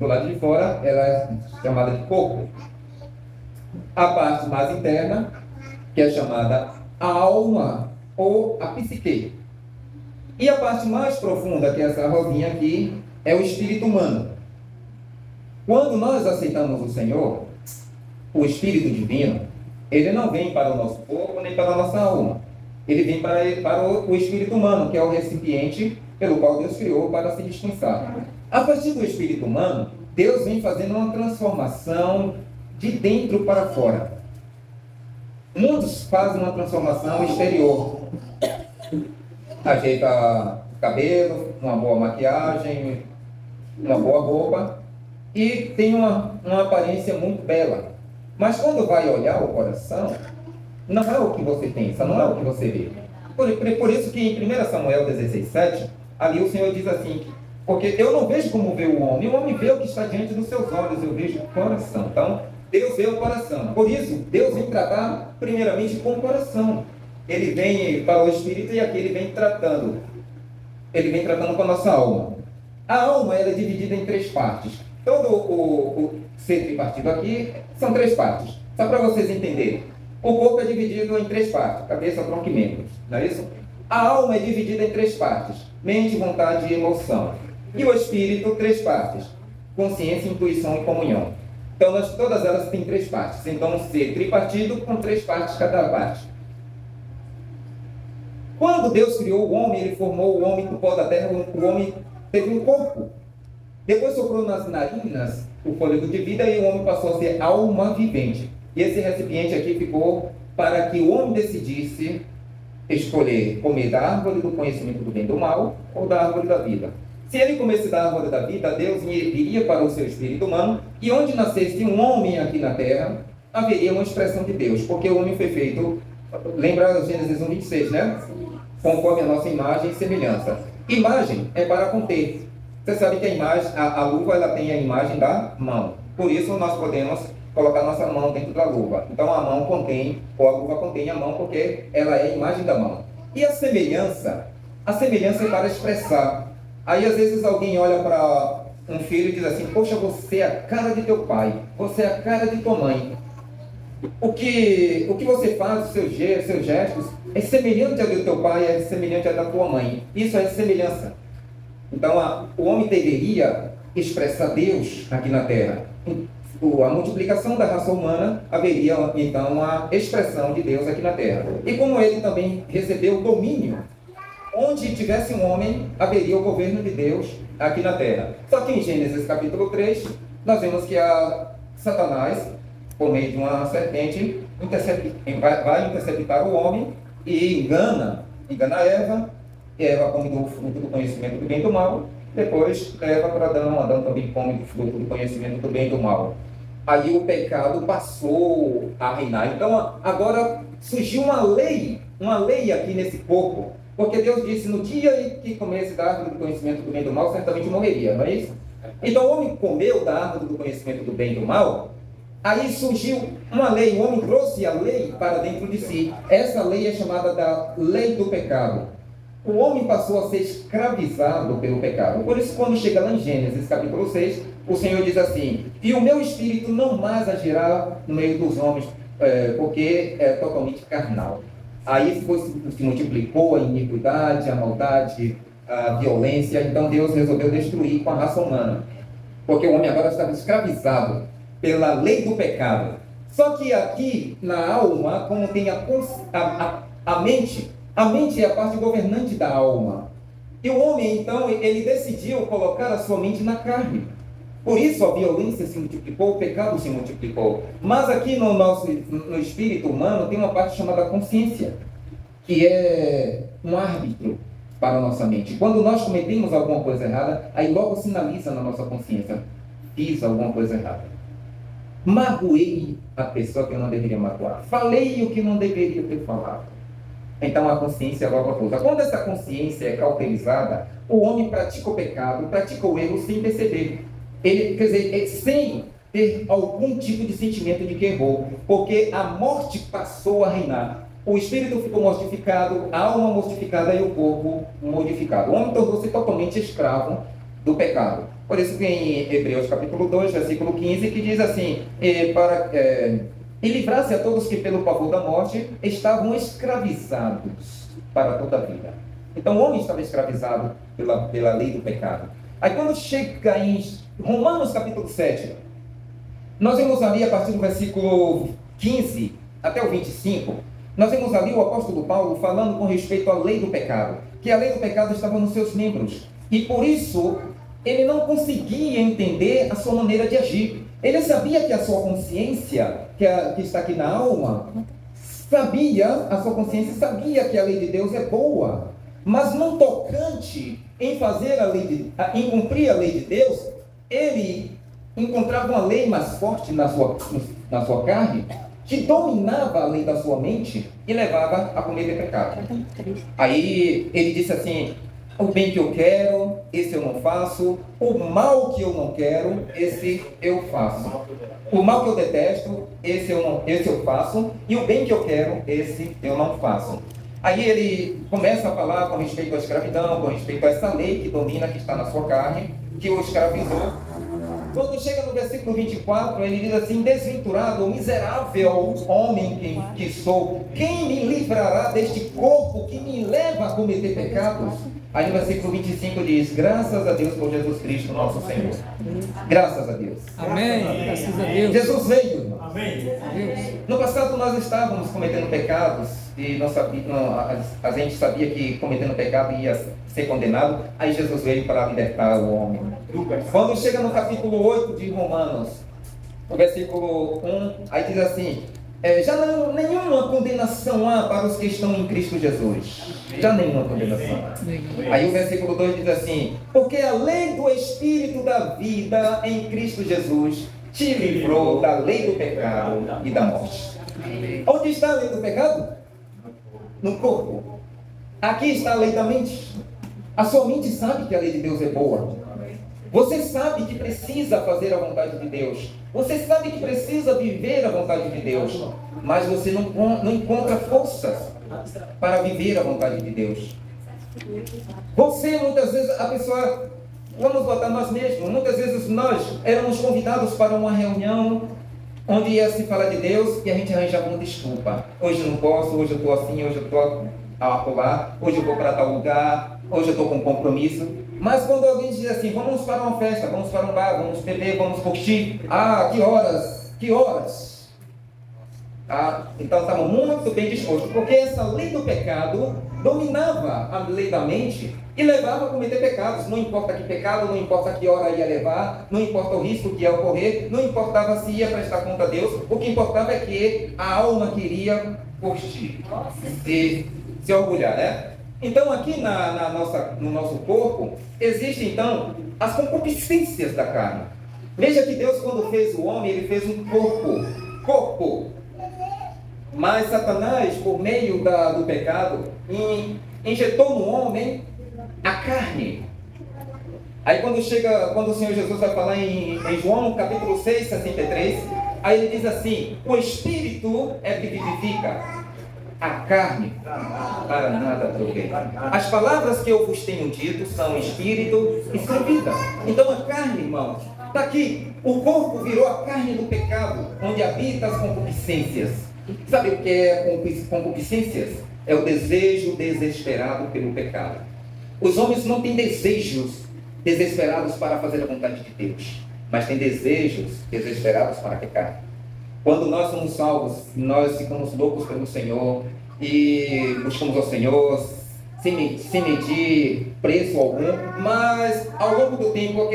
do lado de fora, ela é chamada de corpo. A parte mais interna, que é chamada alma ou a psique. E a parte mais profunda, que é essa rosinha aqui, é o espírito humano. Quando nós aceitamos o Senhor, o Espírito Divino, ele não vem para o nosso corpo nem para a nossa alma. Ele vem para o espírito humano, que é o recipiente pelo qual Deus criou para se dispensar. A partir do espírito humano, Deus vem fazendo uma transformação de dentro para fora. Muitos fazem uma transformação exterior. Ajeita o cabelo, uma boa maquiagem, uma boa roupa, e tem uma aparência muito bela. Mas quando vai olhar o coração, não é o que você pensa, não é o que você vê. Por isso que em 1 Samuel 16:7, ali o Senhor diz assim, porque eu não vejo como vê o homem vê o que está diante dos seus olhos, eu vejo o coração. Então, Deus vê o coração. Por isso, Deus vem tratar primeiramente com o coração. Ele vem para o espírito e aqui ele vem tratando com a nossa alma. A alma ela é dividida em 3 partes. Todo o ser tripartido aqui são 3 partes. Só para vocês entenderem. O corpo é dividido em 3 partes, cabeça, tronco e membros. Não é isso? A alma é dividida em 3 partes. Mente, vontade e emoção. E o espírito, 3 partes. Consciência, intuição e comunhão. Então, todas elas têm 3 partes. Então, um ser tripartido com 3 partes cada parte. Quando Deus criou o homem, ele formou o homem do pó da terra, o homem teve um corpo. Depois soprou nas narinas o fôlego de vida e o homem passou a ser alma vivente. E esse recipiente aqui ficou para que o homem decidisse escolher comer da árvore do conhecimento do bem e do mal ou da árvore da vida. Se ele comesse da árvore da vida, Deus iria para o seu espírito humano e onde nascesse um homem aqui na terra, haveria uma expressão de Deus, porque o homem foi feito, lembra Gênesis 1:26, né? Conforme a nossa imagem e semelhança. Imagem é para conter. Você sabe que a imagem, a luva ela tem a imagem da mão. Por isso nós podemos colocar nossa mão dentro da luva. Então a mão contém, ou a luva contém a mão, porque ela é a imagem da mão. E a semelhança é para expressar. Aí às vezes alguém olha para um filho e diz assim, poxa, você é a cara de teu pai, você é a cara de tua mãe. O que você faz, os seus gestos, é semelhante ao do teu pai, é semelhante ao da tua mãe. Isso é semelhança. Então, o homem deveria expressar Deus aqui na Terra. A multiplicação da raça humana, haveria, então, a expressão de Deus aqui na Terra. E como ele também recebeu o domínio, onde tivesse um homem, haveria o governo de Deus aqui na Terra. Só que em Gênesis capítulo 3, nós vemos que Satanás, por meio de uma serpente, vai interceptar o homem e engana Eva. Eva come do fruto do conhecimento do bem e do mal. Depois leva para Adão também come do fruto do conhecimento do bem e do mal. Aí o pecado passou a reinar. Então agora surgiu uma lei aqui nesse corpo. Porque Deus disse, no dia que comesse da árvore do conhecimento do bem e do mal, certamente morreria, não é isso? Então o homem comeu da árvore do conhecimento do bem e do mal. Aí surgiu uma lei, o homem trouxe a lei para dentro de si. Essa lei é chamada da lei do pecado. O homem passou a ser escravizado pelo pecado. Por isso, quando chega lá em Gênesis capítulo 6, o Senhor diz assim, e o meu espírito não mais agirá no meio dos homens, porque é totalmente carnal. Aí se multiplicou a iniquidade, a maldade, a violência. Então Deus resolveu destruir com a raça humana. Porque o homem agora estava escravizado pela lei do pecado. Só que aqui na alma, como tem a mente é a parte governante da alma. E o homem, então, ele decidiu colocar a sua mente na carne. Por isso a violência se multiplicou, o pecado se multiplicou. Mas aqui no espírito humano tem uma parte chamada consciência, que é um árbitro para a nossa mente. Quando nós cometemos alguma coisa errada, aí logo sinaliza na nossa consciência, fiz alguma coisa errada. Magoei a pessoa que eu não deveria magoar. Falei o que não deveria ter falado. Então a consciência logo acusa. Quando essa consciência é cauterizada, o homem pratica o pecado, pratica o erro sem perceber. Ele, quer dizer, sem ter algum tipo de sentimento de que errou. Porque a morte passou a reinar. O espírito ficou mortificado, a alma mortificada e o corpo modificado. O homem tornou-se totalmente escravo do pecado. Por isso que em Hebreus capítulo 2, versículo 15, que diz assim, e livrasse a todos que pelo pavor da morte estavam escravizados para toda a vida. Então o homem estava escravizado pela lei do pecado. Aí quando chega em Romanos capítulo 7, nós vemos ali a partir do versículo 15 até o 25, nós vemos ali o apóstolo Paulo falando com respeito à lei do pecado, que a lei do pecado estava nos seus membros, e por isso ele não conseguia entender a sua maneira de agir. Ele sabia que a sua consciência, que está aqui na alma, a sua consciência sabia que a lei de Deus é boa, mas no tocante em fazer em cumprir a lei de Deus, ele encontrava uma lei mais forte na sua carne, que dominava a lei da sua mente e levava a cometer pecado. Aí ele disse assim: o bem que eu quero, esse eu não faço. O mal que eu não quero, esse eu faço. O mal que eu detesto, esse eu faço. E o bem que eu quero, esse eu não faço. Aí ele começa a falar com respeito à escravidão, com respeito a essa lei que domina, que está na sua carne, que o escravizou. Quando chega no versículo 24, ele diz assim: desventurado, miserável homem que sou, quem me livrará deste corpo que me leva a cometer pecados? Aí no versículo 25 diz: graças a Deus por Jesus Cristo, nosso Senhor. Graças a Deus. Amém. Graças a Deus. Jesus veio, irmão. Amém. No passado nós estávamos cometendo pecados e a gente sabia que cometendo pecado ia ser condenado. Aí Jesus veio para libertar o homem. Quando chega no capítulo 8 de Romanos, no versículo 1, aí diz assim: já não, nenhuma condenação há para os que estão em Cristo Jesus. Já nenhuma condenação há. Aí o versículo 2 diz assim: porque a lei do Espírito da vida em Cristo Jesus te livrou da lei do pecado e da morte. Onde está a lei do pecado? No corpo. Aqui está a lei da mente. A sua mente sabe que a lei de Deus é boa. Você sabe que precisa fazer a vontade de Deus. Você sabe que precisa viver a vontade de Deus. Mas você não encontra forças para viver a vontade de Deus. Você, muitas vezes, a pessoa, vamos botar nós mesmos, muitas vezes nós éramos convidados para uma reunião onde ia se falar de Deus e a gente arranjava uma desculpa. Hoje não posso, hoje eu estou assim, hoje eu estou lá, hoje eu vou para tal lugar, hoje eu estou com compromisso. Mas quando alguém diz assim: vamos para uma festa, vamos para um bar, vamos beber, vamos curtir. Ah, que horas? Que horas? Então estava muito bem disposto, porque essa lei do pecado dominava a lei da mente e levava a cometer pecados. Não importa que pecado, não importa que hora ia levar, não importa o risco que ia ocorrer, não importava se ia prestar conta a Deus. O que importava é que a alma queria curtir, se orgulhar, né? Então aqui no nosso corpo existem então as concupiscências da carne. Veja que Deus, quando fez o homem, ele fez um corpo. Mas Satanás, por meio do pecado, injetou no homem a carne. Aí quando o Senhor Jesus vai falar em João capítulo 6, 63, aí ele diz assim: o Espírito é que vivifica, a carne para nada aproveita. As palavras que eu vos tenho dito são espírito e são vida. Então a carne, irmãos, está aqui. O corpo virou a carne do pecado, onde habita as concupiscências. Sabe o que é concupiscências? É o desejo desesperado pelo pecado. Os homens não têm desejos desesperados para fazer a vontade de Deus, mas têm desejos desesperados para pecar. Quando nós somos salvos, nós ficamos loucos pelo Senhor e buscamos ao Senhor sem medir preço algum, mas ao longo do tempo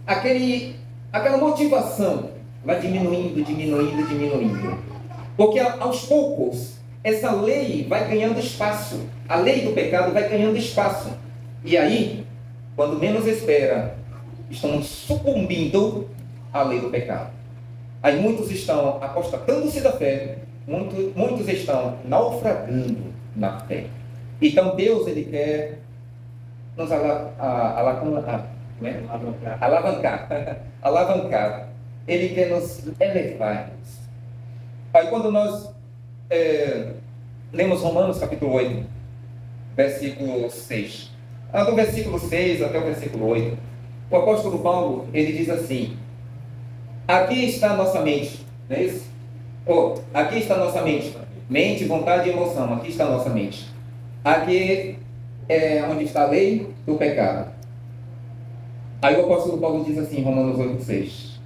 aquela motivação vai diminuindo. Porque aos poucos essa lei vai ganhando espaço, a lei do pecado vai ganhando espaço. E aí, quando menos espera, estão sucumbindo à lei do pecado. Aí muitos estão apostatando-se da fé, muitos estão naufragando na fé. Então Deus, ele quer nos alavancar. Ele quer nos elevar. Aí quando nós lemos Romanos capítulo 8, versículo 6, do versículo 6 até o versículo 8, O apóstolo Paulo, ele diz assim: aqui está a nossa mente, não é isso? Aqui está a nossa mente. Mente, vontade e emoção. Aqui está a nossa mente. Aqui é onde está a lei do pecado. Aí o apóstolo Paulo diz assim, em Romanos 8,6: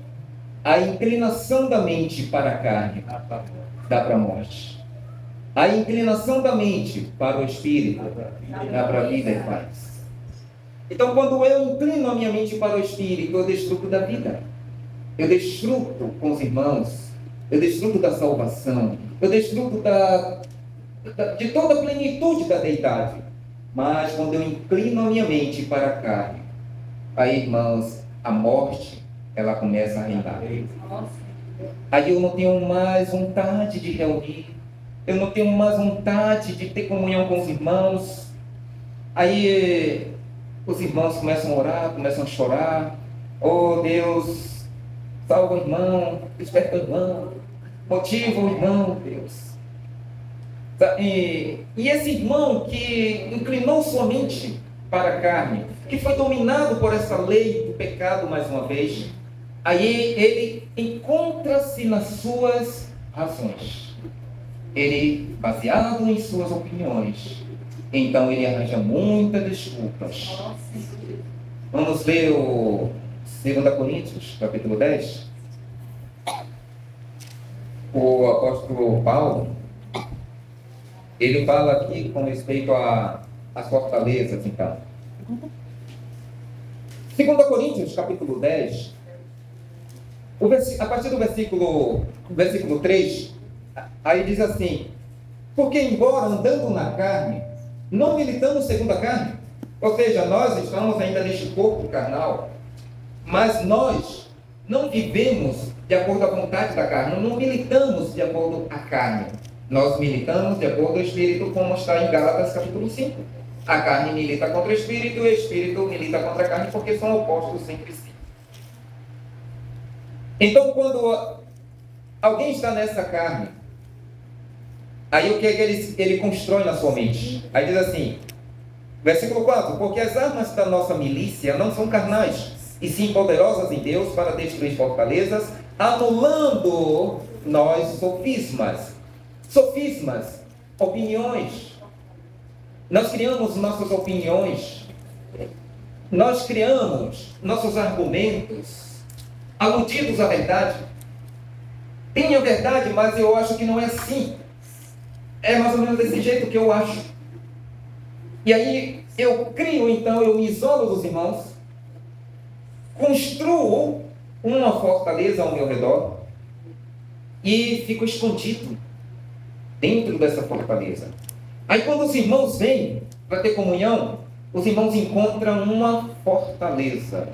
a inclinação da mente para a carne dá para a morte. A inclinação da mente para o espírito dá para a vida e paz. Então, quando eu inclino a minha mente para o espírito, eu desfruto da vida. Eu desfruto com os irmãos. Eu desfruto da salvação. Eu desfruto de toda a plenitude da deidade. Mas quando eu inclino a minha mente para a carne, aí, irmãos, a morte, ela começa a reinar. Aí eu não tenho mais vontade de reunir. Eu não tenho mais vontade de ter comunhão com os irmãos. Aí os irmãos começam a orar, começam a chorar. Oh, Deus, salva o irmão, desperta o irmão, motiva o irmão, Deus. E esse irmão que inclinou sua mente para a carne, que foi dominado por essa lei do pecado mais uma vez, aí ele encontra-se nas suas razões. Ele, baseado em suas opiniões, então ele arranja muitas desculpas. Vamos ler o 2 Coríntios, capítulo 10. O apóstolo Paulo, ele fala aqui com respeito às fortalezas, então. 2 Coríntios, capítulo 10, a partir do versículo 3, aí diz assim: porque embora andando na carne, não militamos segundo a carne, ou seja, nós estamos ainda neste corpo carnal, mas nós não vivemos de acordo à vontade da carne, não militamos de acordo à carne, nós militamos de acordo ao Espírito, como está em Gálatas capítulo 5. A carne milita contra o Espírito e o Espírito milita contra a carne, porque são opostos entre si. Então, quando alguém está nessa carne, aí o que é que ele constrói na sua mente? Aí diz assim, versículo 4: porque as armas da nossa milícia não são carnais, e sim poderosas em Deus para destruir fortalezas, anulando nós sofismas. Sofismas, opiniões. Nós criamos nossas opiniões, nós criamos nossos argumentos, aludidos à verdade. Tem a verdade, mas eu acho que não é assim. É mais ou menos desse jeito que eu acho. E aí eu crio, então, eu me isolo dos irmãos, construo uma fortaleza ao meu redor e fico escondido dentro dessa fortaleza. Aí quando os irmãos vêm para ter comunhão, os irmãos encontram uma fortaleza.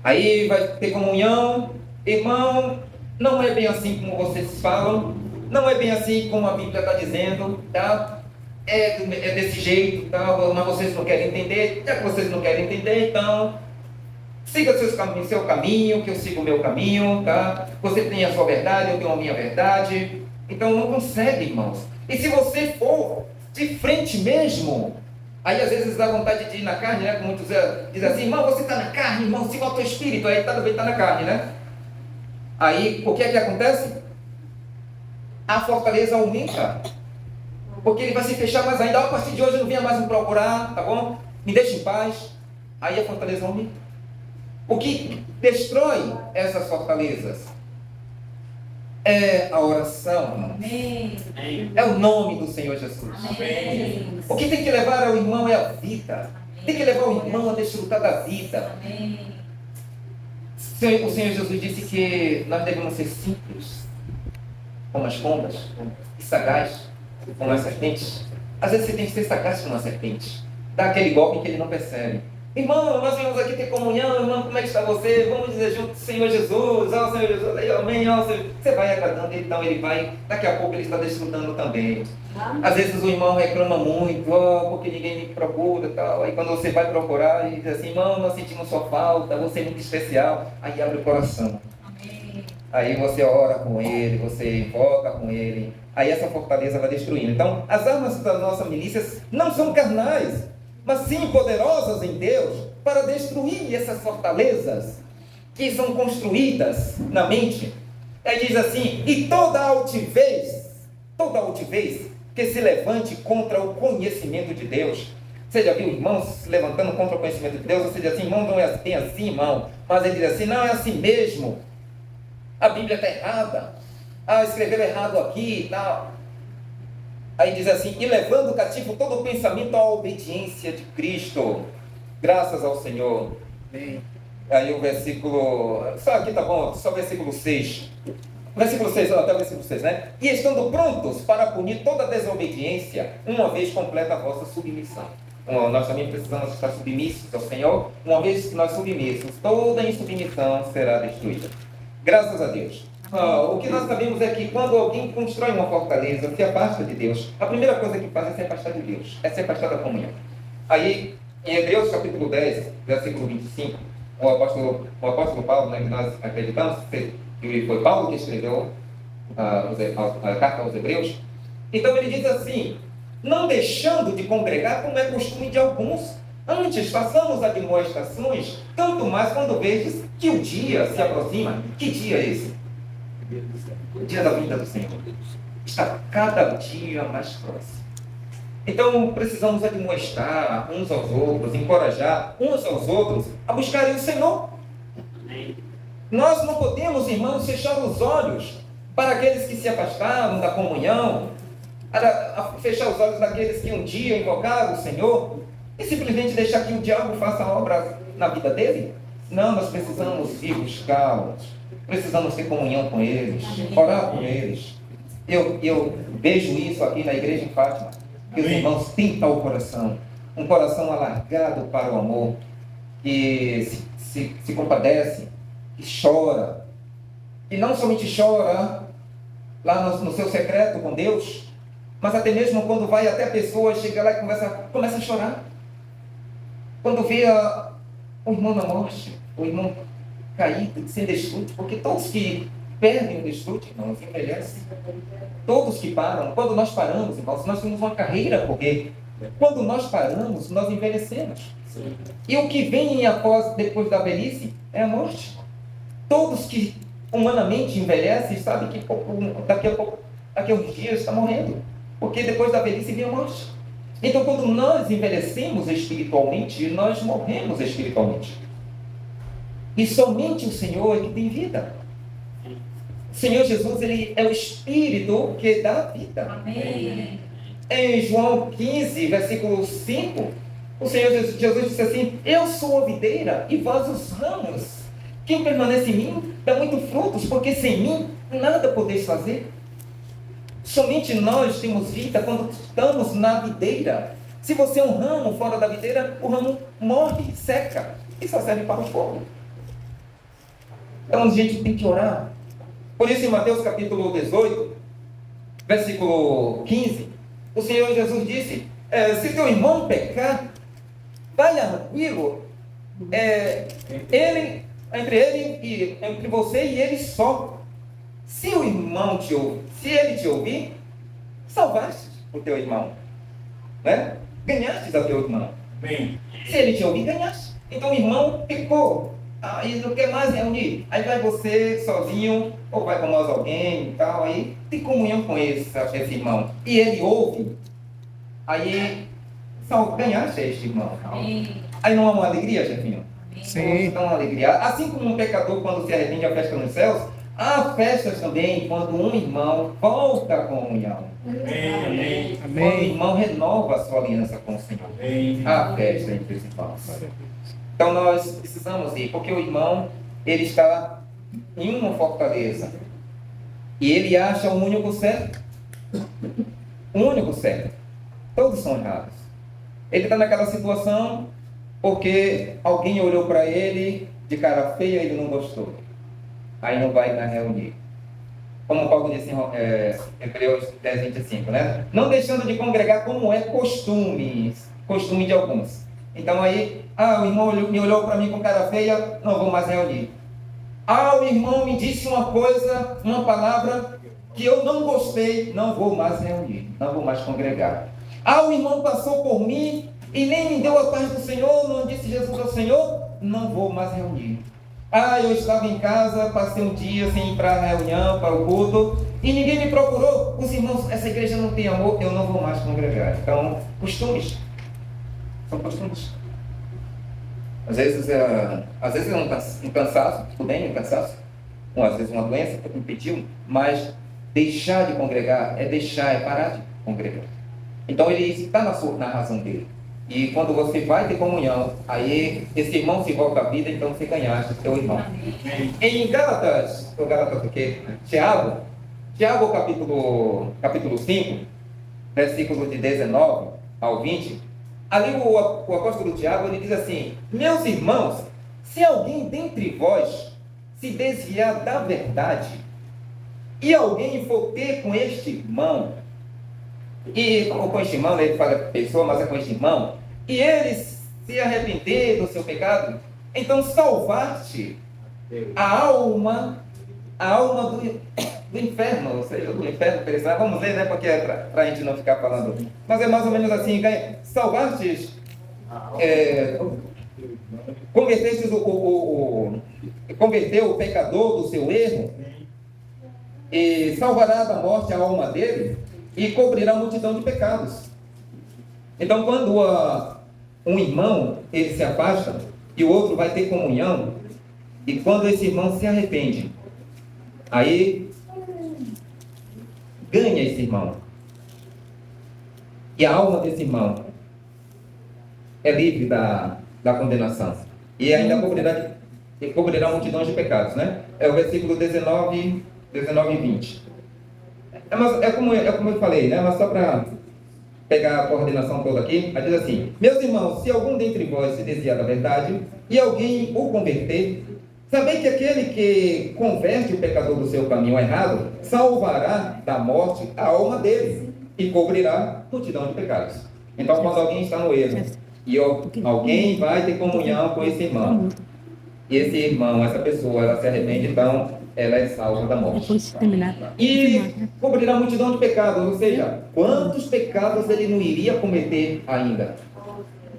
Aí vai ter comunhão, irmão, não é bem assim como vocês falam, não é bem assim como a Bíblia está dizendo, tá? É desse jeito, tá? Mas vocês não querem entender, já que vocês não querem entender, então siga seu caminho, que eu sigo o meu caminho, tá? Você tem a sua verdade, eu tenho a minha verdade. Então não consegue, irmãos. E se você for de frente mesmo, aí às vezes dá vontade de ir na carne, né? Como muitos dizem assim, irmão, você está na carne, irmão, siga o teu espírito, aí também está na carne, né? Aí o que é que acontece? A fortaleza aumenta. Porque ele vai se fechar mais ainda. A partir de hoje não venha mais me procurar, tá bom? Me deixe em paz. Aí a fortaleza aumenta. O que destrói essas fortalezas é a oração. Amém. É o nome do Senhor Jesus. Amém. O que tem que levar ao irmão é a vida. Amém. Tem que levar o irmão a desfrutar da vida. Amém. O Senhor Jesus disse que nós devemos ser simples, como as pombas, e sagaz, como as serpentes. Às vezes você tem que ser sagaz como uma serpente. Dá aquele golpe que ele não percebe. Irmão, nós viemos aqui ter comunhão, irmão, como é que está você? Vamos dizer junto, Senhor Jesus, ó Senhor Jesus, aí, amém, ó Senhor. Você vai agradando, então ele vai, daqui a pouco ele está desfrutando também. Às vezes o irmão reclama muito, porque ninguém me procura e tal. Aí quando você vai procurar e diz assim, irmão, nós sentimos sua falta, você é muito especial. Aí abre o coração. Amém. Aí você ora com ele, você invoca com ele. Aí essa fortaleza vai destruindo. Então, as armas das nossas milícias não são carnais, mas sim poderosas em Deus para destruir essas fortalezas que são construídas na mente. Aí diz assim: e toda altivez que se levante contra o conhecimento de Deus. Você já viu irmãos se levantando contra o conhecimento de Deus? Você diz assim: irmão, não é bem assim, irmão. Mas ele diz assim: não, é assim mesmo. A Bíblia está errada. Escreveram errado aqui e tal. Aí diz assim: e levando cativo todo o pensamento à obediência de Cristo. Graças ao Senhor. Amém. Aí o versículo, só aqui tá bom, só o versículo 6. Versículo 6, até o versículo 6, né? E estando prontos para punir toda desobediência, uma vez completa a vossa submissão. Nós também precisamos estar submissos ao Senhor. Uma vez que nós submissos, toda insubmissão será destruída. Graças a Deus. O que nós sabemos é que quando alguém constrói uma fortaleza, se afasta de Deus, a primeira coisa que faz é se afastar de Deus, é se afastar da comunhão. Aí, em Hebreus capítulo 10, versículo 25, o apóstolo Paulo, né, que nós acreditamos que foi Paulo que escreveu a carta aos Hebreus. Então ele diz assim: não deixando de congregar como é costume de alguns, antes façamos admoestações, tanto mais quando vedes que o dia se aproxima. Que dia é esse? O dia da vinda do Senhor está cada dia mais próximo. Então precisamos admoestar uns aos outros, encorajar uns aos outros a buscarem o Senhor. Nós não podemos, irmãos, fechar os olhos para aqueles que se afastaram da comunhão, a fechar os olhos daqueles que um dia invocaram o Senhor e simplesmente deixar que o diabo faça a obra na vida dele. Não, nós precisamos ir buscá-los, precisamos ter comunhão com eles, orar com eles. Eu vejo isso aqui na igreja em Fátima, que os irmãos têm tal coração, um coração alargado para o amor, que se compadece, que chora, e não somente chora lá no seu secreto com Deus, mas até mesmo quando vai até a pessoa, chega lá e começa a chorar. Quando vê o irmão na morte, o irmão caído, sem desfrute, porque todos que perdem o desfrute, irmãos, envelhecem. Todos que param, quando nós paramos, irmãos, nós temos uma carreira a correr. Quando nós paramos, nós envelhecemos. Sim. E o que vem depois da velhice é a morte. Todos que humanamente envelhecem sabem que daqui a uns dias está morrendo. Porque depois da velhice vem a morte. Então, quando nós envelhecemos espiritualmente, nós morremos espiritualmente. E somente o Senhor é que tem vida. O Senhor Jesus, Ele é o Espírito que dá vida. Amém. Em João 15, versículo 5, o Senhor Jesus disse assim: eu sou a videira e vós os ramos. Quem permanece em mim dá muito frutos, porque sem mim nada podeis fazer. Somente nós temos vida quando estamos na videira. Se você é um ramo fora da videira, o ramo morre, seca, e só serve para o fogo. Então a gente tem que orar. Por isso, em Mateus capítulo 18, versículo 15, o Senhor Jesus disse: se teu irmão pecar, vai arguí-lo entre você e ele só. Se o irmão se ele te ouvir, salvaste o teu irmão, né? Ganhaste a teu irmão. Bem. Se ele te ouvir, ganhaste. Então o irmão pecou. Aí não quer mais reunir. Aí vai você sozinho, ou vai com nós alguém e tal, aí tem comunhão com esse irmão. E ele ouve, aí ganhaste este irmão. Aí não há uma alegria, Jefinho? Sim. Então, uma alegria. Assim como um pecador, quando se arrepende, a festa nos céus, há festas também quando um irmão volta à comunhão. Amém. Quando o irmão renova a sua aliança com o Senhor. Amém. Há festa entre os irmãos. Então nós precisamos ir, porque o irmão, ele está em uma fortaleza. E ele acha o único certo. O único certo. Todos são errados. Ele está naquela situação porque alguém olhou para ele de cara feia e ele não gostou. Aí não vai mais reunir. Como Paulo disse em Hebreus 10, 25, né? Não deixando de congregar como é costume de alguns. Então aí, o irmão me olhou para mim com cara feia, não vou mais reunir. O irmão me disse uma coisa, uma palavra que eu não gostei, não vou mais reunir, não vou mais congregar. O irmão passou por mim e nem me deu a paz do Senhor, não disse Jesus ao Senhor, não vou mais reunir. Ah, eu estava em casa, passei um dia sem ir para a reunião, para o culto, e ninguém me procurou. Os irmãos, essa igreja não tem amor, eu não vou mais congregar. Então, costumes. São costumes. Às vezes é um cansaço, tudo bem, um cansaço. Às vezes uma doença que impediu, mas deixar de congregar é parar de congregar. Então ele está na razão dele. E quando você vai ter comunhão, aí esse irmão se volta à vida, então você ganhaste o seu irmão. Em Gálatas o quê? Tiago capítulo 5, versículos de 19 ao 20, ali o apóstolo Tiago, ele diz assim: meus irmãos, se alguém dentre vós se desviar da verdade, e alguém for ter com este irmão, ou com este irmão, ele fala pessoa, mas é com este irmão, e ele se arrepender do seu pecado, então salvar-te a alma do inferno, ou seja, do inferno perecerá. Vamos ler, né, porque é para a gente não ficar falando, mas é mais ou menos assim: salvar-te, converteu o pecador do seu erro, e salvará da morte a alma dele, e cobrirá a multidão de pecados. Então, quando um irmão ele se afasta e o outro vai ter comunhão, e quando esse irmão se arrepende, aí ganha esse irmão, e a alma desse irmão é livre da condenação, e ainda cobrirá multidões de pecados, né? É o versículo 19 e 20. É como eu falei, né? Mas só para pegar a coordenação toda aqui, aí diz assim: meus irmãos, se algum dentre vós se desviar da verdade, e alguém o converter, sabei que aquele que converte o pecador do seu caminho errado, salvará da morte a alma dele, e cobrirá multidão de pecados. Então, quando alguém está no erro, e alguém vai ter comunhão com esse irmão, e esse irmão, essa pessoa, ela se arrepende, então ela é salva da morte. E cobrirá multidão de pecados, ou seja, quantos pecados ele não iria cometer ainda?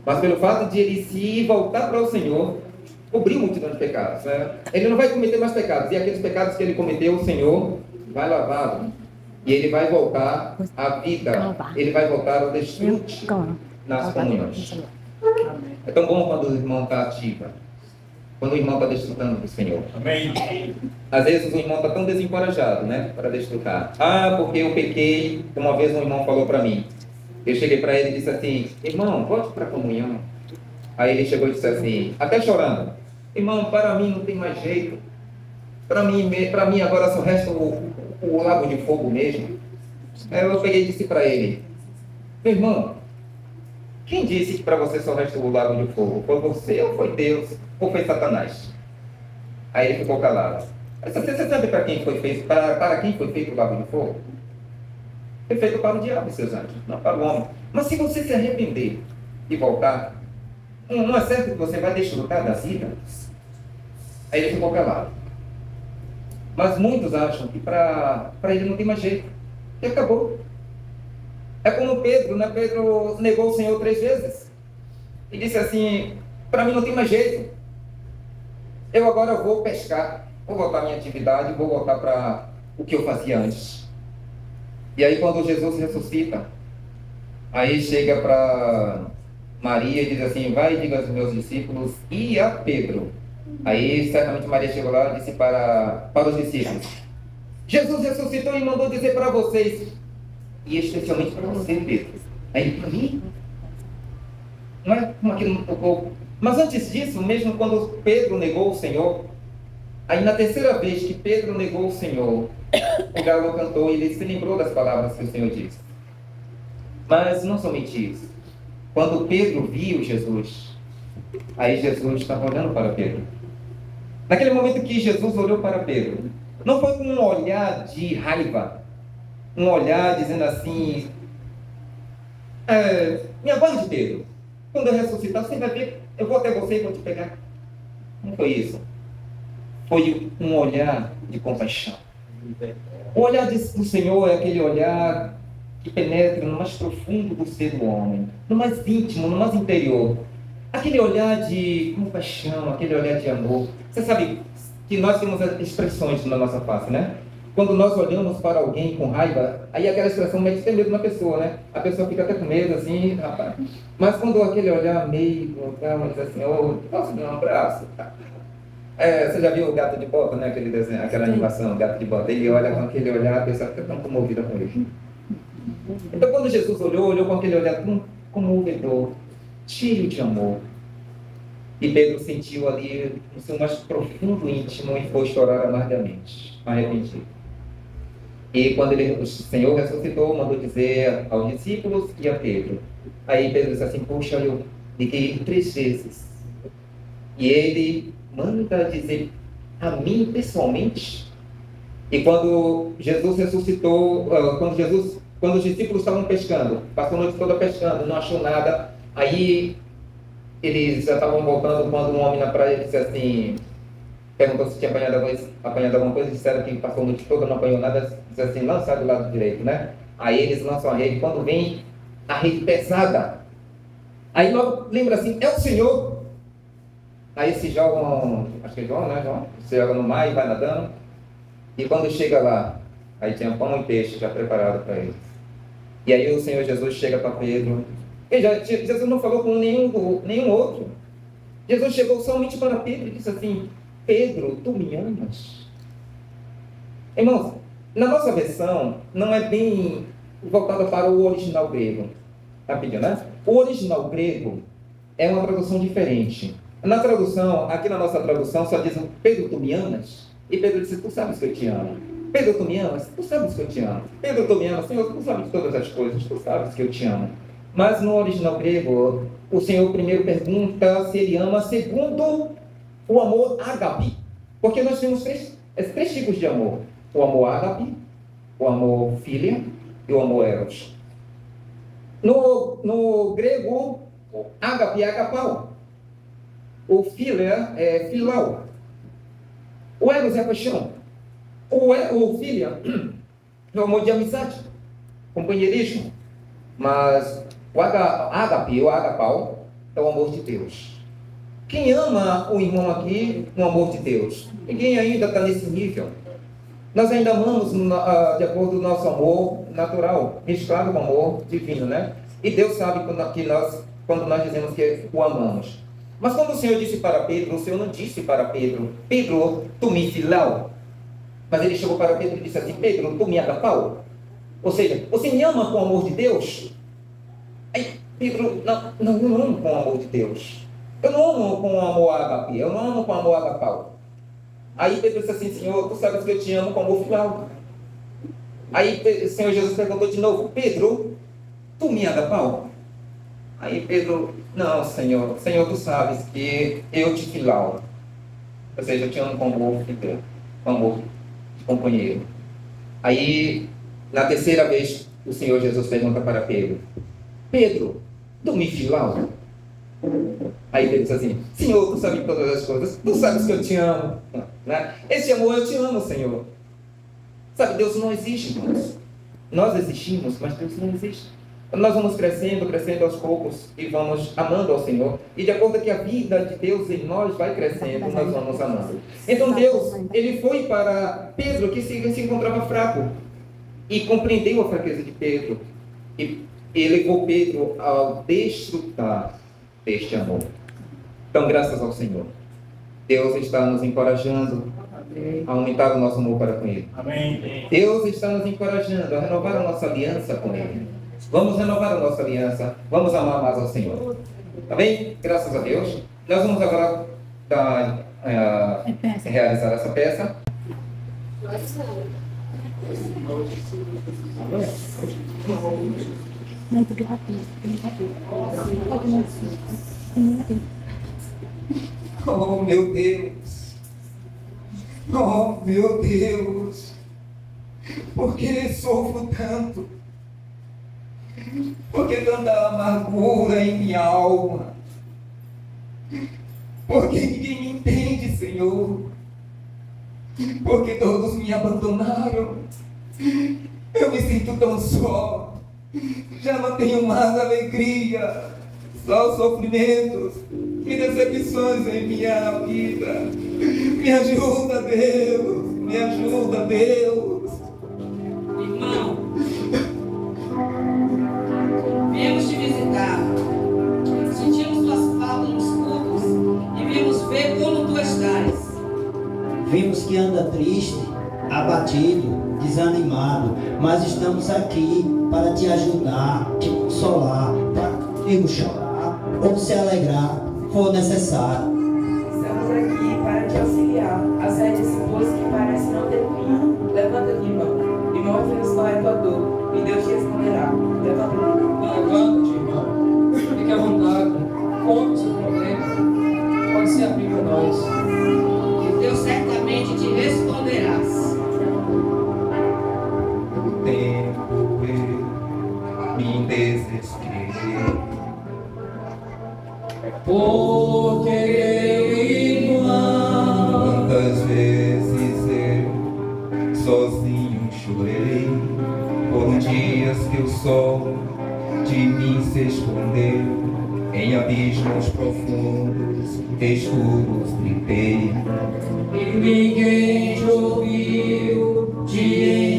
Mas pelo fato de ele se voltar para o Senhor, cobriu multidão de pecados, né? Ele não vai cometer mais pecados, e aqueles pecados que ele cometeu, o Senhor vai lavá-lo, e ele vai voltar à vida, ele vai voltar ao desfrute nas comunhões. É tão bom quando o irmão está ativo, quando o irmão está desfrutando do Senhor. Amém. Às vezes o irmão está tão desencorajado, né, para desfrutar. Ah, porque eu pequei. Uma vez um irmão falou para mim, eu cheguei para ele e disse assim: irmão, volte para a comunhão. Aí ele chegou e disse assim, até chorando: irmão, para mim não tem mais jeito. Para mim agora só resta o lago de fogo mesmo. Aí eu peguei e disse para ele: meu irmão, quem disse que para você só resta o lago de fogo? Foi você ou foi Deus? Ou foi Satanás? Aí ele ficou calado. Você sabe para quem foi feito? Para quem foi feito o lago de fogo? Foi feito para o diabo, seus anjos, não para o homem. Mas se você se arrepender e voltar, não é certo que você vai desfrutar da vida? Aí ele ficou calado. Mas muitos acham que para ele não tem mais jeito. E acabou. É como Pedro, né? Pedro negou o Senhor 3 vezes. E disse assim: para mim não tem mais jeito. Eu agora vou pescar, vou voltar à minha atividade, vou voltar para o que eu fazia antes. E aí quando Jesus ressuscita, aí chega para Maria e diz assim: vai e diga aos meus discípulos e a Pedro. Aí certamente Maria chegou lá e disse para os discípulos: Jesus ressuscitou e mandou dizer para vocês, e especialmente para você, Pedro. Aí para mim, não é como aquilo não tocou. Mas antes disso, mesmo quando Pedro negou o Senhor, aí na terceira vez que Pedro negou o Senhor, o galo cantou e ele se lembrou das palavras que o Senhor disse. Mas não somente isso. Quando Pedro viu Jesus, aí Jesus estava olhando para Pedro. Naquele momento que Jesus olhou para Pedro, não foi com um olhar de raiva, um olhar dizendo assim: me aguarde, Pedro. Quando eu ressuscitar, você vai ver, eu vou até você e vou te pegar. Não foi isso. Foi um olhar de compaixão. O olhar do Senhor é aquele olhar que penetra no mais profundo do ser do homem, no mais íntimo, no mais interior. Aquele olhar de compaixão, aquele olhar de amor. Você sabe que nós temos as expressões na nossa face, né? Quando nós olhamos para alguém com raiva, aí aquela expressão mete até medo na pessoa, né? A pessoa fica até com medo, assim, rapaz. Mas quando aquele olhar meigo, calma, diz assim, ô, posso dar um abraço? Você já viu o Gato de Bota, né? Aquele desenho, aquela animação, Gato de Bota. Ele olha com aquele olhar, a pessoa fica tão comovida com ele. Então, quando Jesus olhou com aquele olhar tão comovedor, cheio de amor. E Pedro sentiu ali o seu mais profundo íntimo e foi chorar amargamente, arrependido. E quando o Senhor ressuscitou, mandou dizer aos discípulos e a Pedro. Aí Pedro disse assim, poxa, eu liguei 3 vezes. E ele manda dizer a mim pessoalmente. E quando Jesus ressuscitou, quando os discípulos estavam pescando, passou a noite toda pescando, não achou nada, aí eles já estavam voltando quando um homem na praia disse assim, perguntou se tinha apanhado alguma coisa, disseram que passou a noite toda, não apanhou nada, disse assim, lança do lado direito, né? Aí eles lançam a rede, quando vem a rede pesada, aí logo lembra assim, é o Senhor. Aí se jogam, acho que é João, né, João? Se joga no mar e vai nadando, e quando chega lá, aí tinha pão e peixe já preparado para eles. E aí o Senhor Jesus chega para Pedro. Veja, Jesus não falou com nenhum outro. Jesus chegou somente para Pedro e disse assim, Pedro, tu me amas? Irmãos, na nossa versão, não é bem voltada para o original grego. Rapidinho, né? O original grego é uma tradução diferente. Na tradução, aqui na nossa tradução, só diz, Pedro, tu me amas? E Pedro disse, tu sabes que eu te amo. Pedro, tu me amas? Tu sabes que eu te amo. Pedro, tu me amas? Senhor, tu sabes de todas as coisas, tu sabes que eu te amo. Mas no original grego, o Senhor primeiro pergunta se ele ama segundo o amor ágape. Porque nós temos 3 tipos de amor. O amor ágape, o amor filia e o amor eros. No grego, ágape é agapau. O filia é filau. O eros é a paixão. O filia é o amor de amizade, companheirismo. Mas o ágape, o agapau, é o amor de Deus. Quem ama o irmão aqui no amor de Deus? Ninguém ainda está nesse nível. Nós ainda amamos de acordo com o nosso amor natural, misturado com o amor divino, né? E Deus sabe quando nós dizemos que o amamos. Mas quando o Senhor disse para Pedro, o Senhor não disse para Pedro, Pedro, tu me filau. Mas ele chegou para Pedro e disse assim, Pedro, tu me agapau. Ou seja, você me ama com o amor de Deus? Aí Pedro, não amo com o amor de Deus. Eu não amo com o amor ágape, eu não amo com o amor agapau. Aí Pedro disse assim, Senhor, tu sabes que eu te amo com amor filau. Aí o Senhor Jesus perguntou de novo, Pedro, tu me agapau? Aí Pedro, não, Senhor, tu sabes que eu te filau. Ou seja, eu te amo com amor filau, com amor de companheiro. Aí, na terceira vez, o Senhor Jesus pergunta para Pedro, Pedro, tu me filau? Aí Pedro diz assim, Senhor, tu sabes todas as coisas, tu sabes que eu te amo. Né? Esse amor eu te amo, Senhor. Sabe, Deus não existe, irmãos. Nós existimos, mas Deus não existe. Nós vamos crescendo aos poucos e vamos amando ao Senhor. E de acordo com que a vida de Deus em nós vai crescendo, nós vamos amando. Então Deus, ele foi para Pedro que se encontrava fraco e compreendeu a fraqueza de Pedro e levou Pedro ao desfrutar deste amor. Então, graças ao Senhor, Deus está nos encorajando a aumentar o nosso amor para com Ele. Amém. Deus está nos encorajando a renovar a nossa aliança com Ele. Vamos renovar a nossa aliança, vamos amar mais ao Senhor. Amém? Graças a Deus. Nós vamos agora realizar essa peça. Muito rápido. Oh, meu Deus! Oh, meu Deus! Por que sofro tanto? Por que tanta amargura em minha alma? Por que ninguém me entende, Senhor? Por que todos me abandonaram? Eu me sinto tão só. Já não tenho mais alegria, só sofrimentos e decepções em minha vida. Me ajuda, Deus, me ajuda, Deus. Irmão, viemos te visitar, sentimos tuas faltas nos cultos e viemos ver como tu estás. Vimos que anda triste, abatido, desanimado, mas estamos aqui para te ajudar, te consolar, para comigo chorar ou se alegrar, for necessário. Estamos aqui para te auxiliar. Acerte esse poço que parece não ter fim. Levanta-te, irmão, e mostra-nos qual é a tua dor, e Deus te responderá. Levanta-te. Levanta-te, irmão. Fique à vontade. Conta o seu problema. Pode se abrir para nós. E Deus certamente te responderás. O tempo eu me desesperei. Porque eu, irmão, Quantas vezes eu sozinho chorei por dias que o sol de mim se escondeu em abismos profundos, escuros gritei. e ninguém te ouviu, te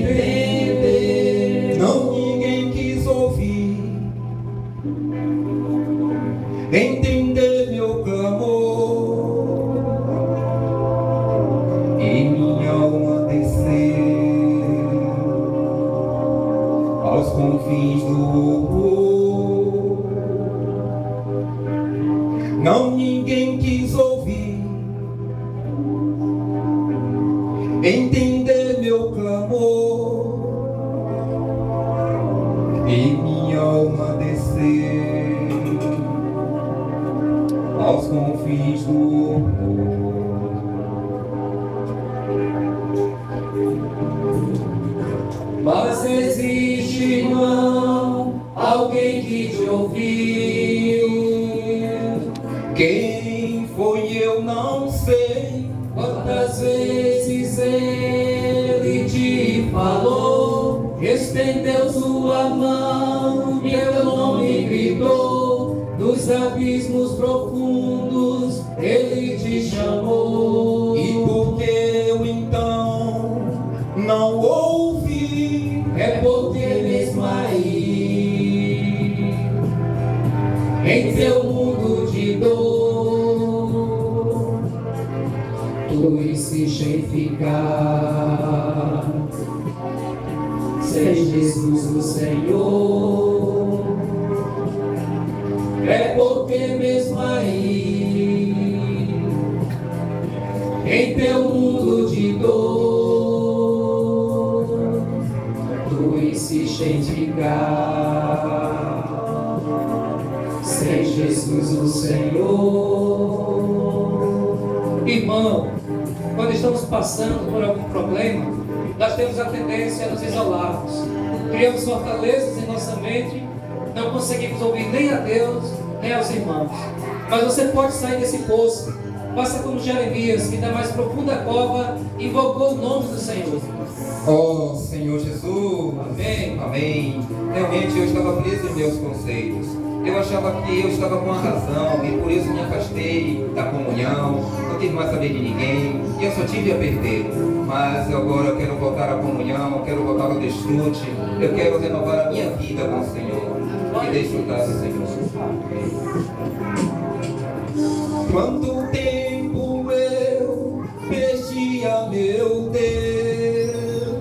entender. Não, ninguém quis ouvir, entender meu clamor, e minha alma desceu aos confins do horror. Não, ninguém quis ouvir, entender meu clamor, e minha alma desceu aos confins do horror. Mas existe, irmão, alguém que te ouviu. Quem foi eu não sei, Quantas vezes ele te falou, estendeu sua mão e teu nome gritou, dos abismos profundos ele te chamou. e porque eu então não ouvi, É porque mesmo aí, em teu mundo de dor, tu insiste em ficar. Sem Jesus o Senhor, é porque mesmo aí, em teu mundo de dor, tu insiste em ficar. Sem Jesus o Senhor. Irmão, quando estamos passando por algum problema, nós temos a tendência a nos isolarmos. Criamos fortalezas em nossa mente, não conseguimos ouvir nem a Deus, nem aos irmãos. Mas você pode sair desse poço. Faça como Jeremias, que da mais profunda cova invocou o nome do Senhor. ó Senhor Jesus. Amém. Amém. Realmente eu estava preso em meus conceitos. Eu achava que eu estava com a razão e por isso me afastei da comunhão, não quis mais saber de ninguém e eu só tive a perder. Mas agora eu quero voltar à comunhão, eu quero voltar ao desfrute, eu quero renovar a minha vida com o Senhor e desfrutar do Senhor. Quanto tempo eu perdia meu Deus,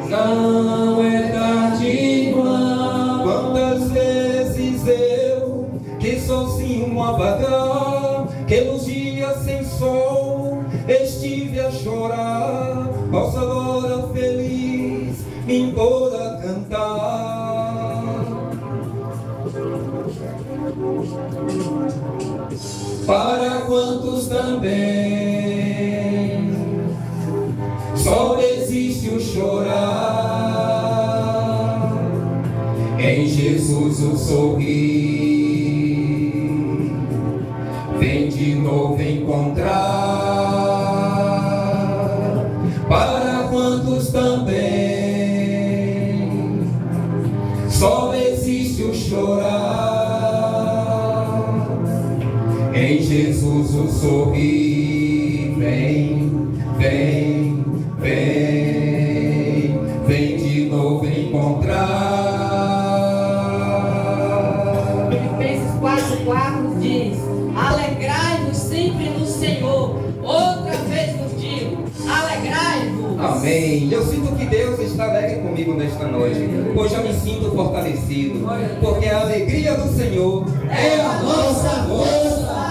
Não é tarde, irmão. quantas vezes eu que sozinho a vagar, que nos dias sem sol estive a chorar, posso agora feliz me impor a cantar. Para quantos também só existe o chorar, em Jesus o sorrir, vem de novo encontrar. Para quantos também só posso sorrir. Vem, vem, vem, vem de novo encontrar. Filipenses 4:4 diz: alegrai-vos sempre no Senhor. Outra vez vos digo, alegrai-vos. Amém. Eu sinto que Deus está alegre comigo nesta noite, pois já me sinto fortalecido, porque a alegria do Senhor É a nossa força.